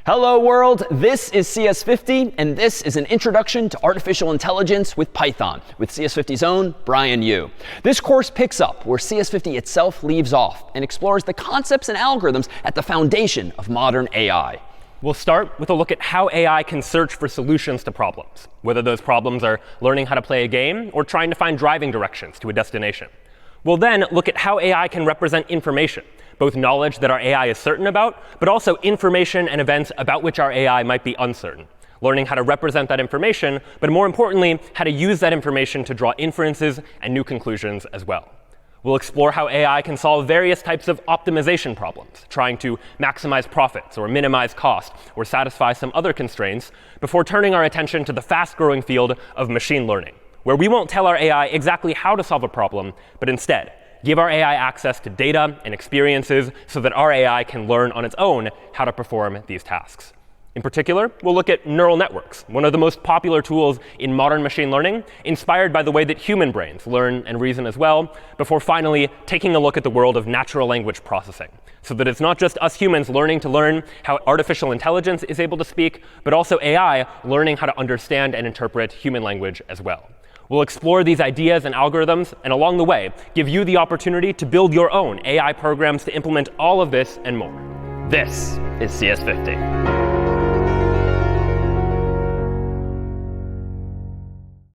Hello world, this is CS50, and this is an introduction to artificial intelligence with Python, with CS50's own Brian Yu. This course picks up where CS50 itself leaves off and explores the concepts and algorithms at the foundation of modern AI. We'll start with a look at how AI can search for solutions to problems, whether those problems are learning how to play a game or trying to find driving directions to a destination. We'll then look at how AI can represent information, both knowledge that our AI is certain about, but also information and events about which our AI might be uncertain, learning how to represent that information, but more importantly, how to use that information to draw inferences and new conclusions as well. We'll explore how AI can solve various types of optimization problems, trying to maximize profits or minimize cost or satisfy some other constraints, before turning our attention to the fast-growing field of machine learning, where we won't tell our AI exactly how to solve a problem, but instead give our AI access to data and experiences so that our AI can learn on its own how to perform these tasks. In particular, we'll look at neural networks, one of the most popular tools in modern machine learning, inspired by the way that human brains learn and reason as well, before finally taking a look at the world of natural language processing, so that it's not just us humans learning to learn how artificial intelligence is able to speak, but also AI learning how to understand and interpret human language as well. We'll explore these ideas and algorithms, and along the way, give you the opportunity to build your own AI programs to implement all of this and more. This is CS50.